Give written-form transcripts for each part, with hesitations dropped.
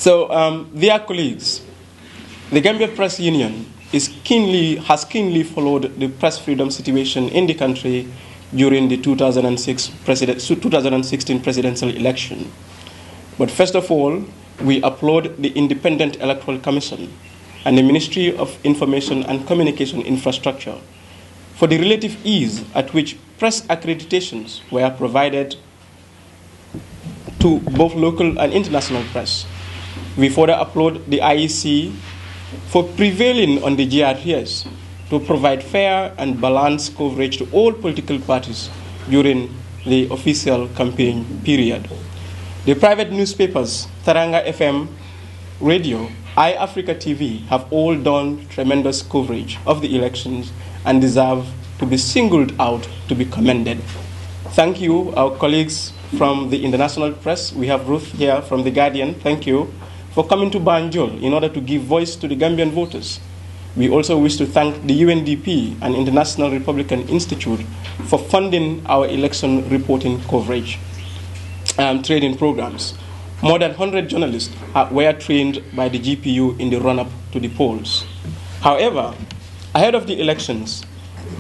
Dear colleagues, the Gambia Press Union has keenly followed the press freedom situation in the country during the 2016 presidential election. But first of all, we applaud the Independent Electoral Commission and the Ministry of Information and Communication Infrastructure for the relative ease at which press accreditations were provided to both local and international press. We further applaud the IEC for prevailing on the GRTS to provide fair and balanced coverage to all political parties during the official campaign period. The private newspapers, Taranga FM, Radio, iAfrica TV have all done tremendous coverage of the elections and deserve to be singled out to be commended. Thank you, our colleagues from the international press. We have Ruth here from The Guardian. Thank you for coming to Banjul in order to give voice to the Gambian voters. We also wish to thank the UNDP and International Republican Institute for funding our election reporting coverage training programs. More than 100 journalists were trained by the GPU in the run-up to the polls. However, ahead of the elections,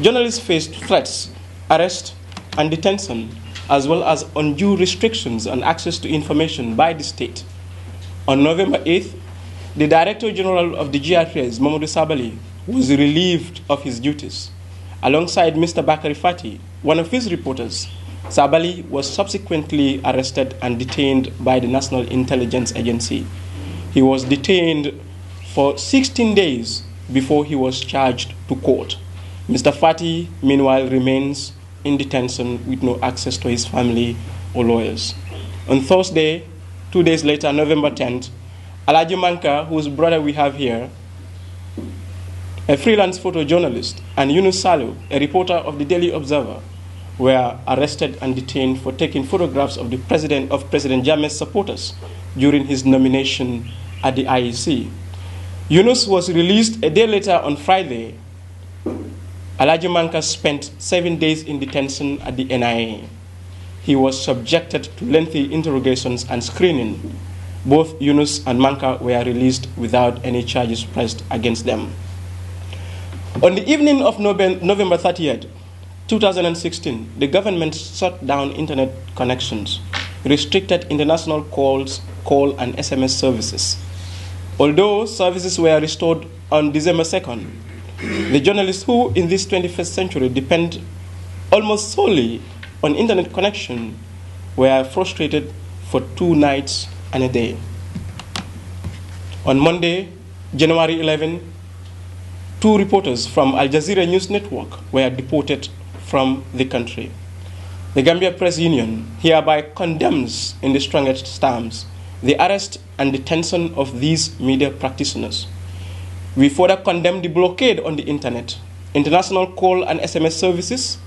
journalists faced threats, arrest, and detention, as well as undue restrictions on access to information by the state. On November 8th, the Director General of the GRTS, Mamadou Sabali, was relieved of his duties. Alongside Mr. Bakary Fati, one of his reporters, Sabali was subsequently arrested and detained by the National Intelligence Agency. He was detained for 16 days before he was charged to court. Mr. Fati, meanwhile, remains in detention with no access to his family or lawyers. On Thursday, 2 days later, November 10th, Alaji Manka, whose brother we have here, a freelance photojournalist, and Yunus Salu, a reporter of the Daily Observer, were arrested and detained for taking photographs of President Jammeh's supporters during his nomination at the IEC. Yunus was released a day later on Friday. Alaji Manka spent 7 days in detention at the NIA. He was subjected to lengthy interrogations and screening. Both Yunus and Manka were released without any charges pressed against them. On the evening of November 30th, 2016, the government shut down internet connections, restricted international call and SMS services. Although services were restored on December 2nd, the journalists who in this 21st century depend almost solely on internet connection were frustrated for 2 nights and a day. On Monday, January 11, 2 reporters from Al Jazeera News Network were deported from the country. The Gambia Press Union hereby condemns in the strongest terms the arrest and detention of these media practitioners. We further condemn the blockade on the internet, international call and SMS services.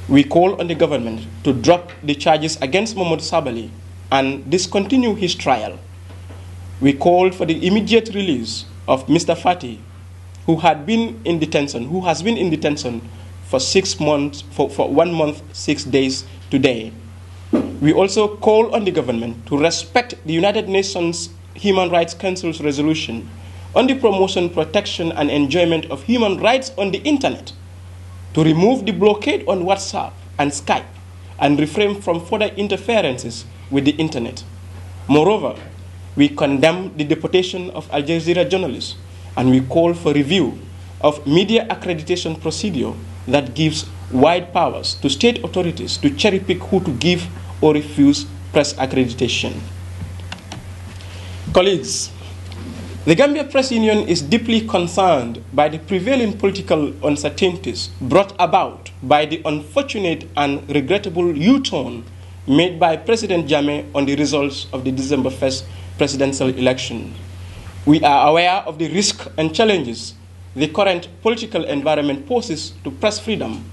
We call on the government to drop the charges against Mamadou Sabali and discontinue his trial. We called for the immediate release of Mr. Fati, who has been in detention for 6 months, for 1 month, 6 days today. We also call on the government to respect the United Nations Human Rights Council's resolution on the promotion, protection, and enjoyment of human rights on the internet, to remove the blockade on WhatsApp and Skype, and refrain from further interferences with the internet. Moreover, we condemn the deportation of Al Jazeera journalists, and we call for review of media accreditation procedure that gives wide powers to state authorities to cherry-pick who to give or refuse press accreditation. Colleagues, the Gambia Press Union is deeply concerned by the prevailing political uncertainties brought about by the unfortunate and regrettable U-turn made by President Jammeh on the results of the December 1st presidential election. We are aware of the risks and challenges the current political environment poses to press freedom.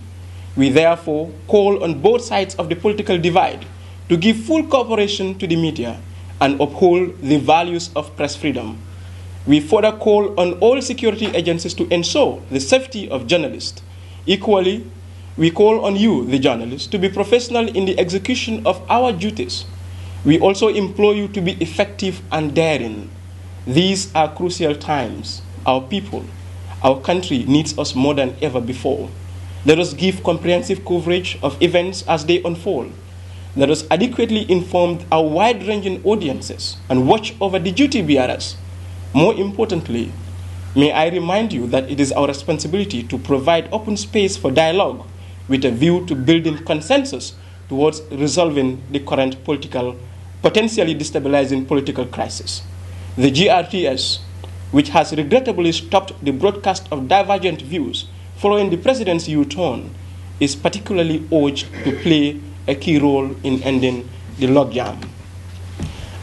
We therefore call on both sides of the political divide to give full cooperation to the media and uphold the values of press freedom. We further call on all security agencies to ensure the safety of journalists. Equally, we call on you, the journalists, to be professional in the execution of our duties. We also implore you to be effective and daring. These are crucial times. Our people, our country needs us more than ever before. Let us give comprehensive coverage of events as they unfold. Let us adequately inform our wide-ranging audiences and watch over the duty bearers. More importantly, may I remind you that it is our responsibility to provide open space for dialogue with a view to building consensus towards resolving the current potentially destabilizing political crisis. The GRTS, which has regrettably stopped the broadcast of divergent views following the president's U-turn, is particularly urged to play a key role in ending the logjam.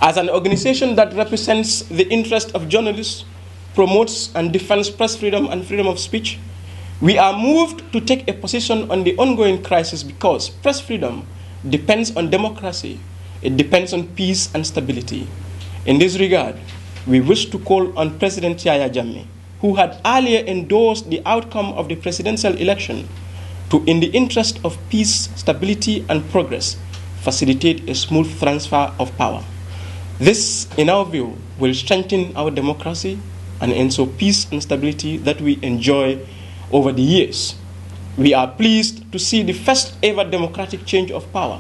As an organization that represents the interest of journalists, promotes and defends press freedom and freedom of speech, we are moved to take a position on the ongoing crisis because press freedom depends on democracy. It depends on peace and stability. In this regard, we wish to call on President Yahya Jammeh, who had earlier endorsed the outcome of the presidential election, to, in the interest of peace, stability, and progress, facilitate a smooth transfer of power. This, in our view, will strengthen our democracy and ensure peace and stability that we enjoy over the years. We are pleased to see the first ever democratic change of power,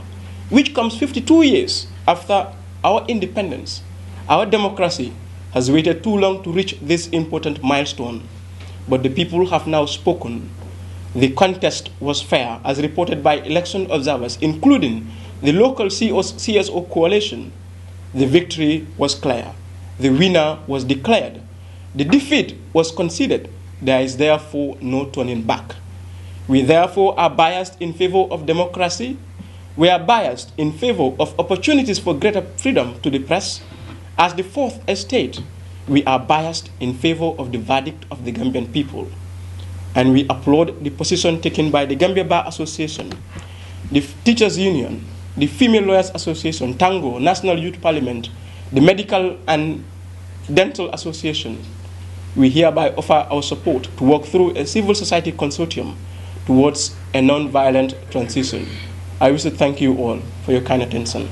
which comes 52 years after our independence. Our democracy has waited too long to reach this important milestone, but the people have now spoken. The contest was fair, as reported by election observers, including the local CSO coalition. The victory was clear. The winner was declared. The defeat was conceded. There is therefore no turning back. We therefore are biased in favor of democracy. We are biased in favor of opportunities for greater freedom to the press. As the fourth estate, we are biased in favor of the verdict of the Gambian people. And we applaud the position taken by the Gambia Bar Association, the Teachers Union, the Female Lawyers Association, Tango, National Youth Parliament, the Medical and Dental Association. We hereby offer our support to work through a civil society consortium towards a non-violent transition. I wish to thank you all for your kind attention.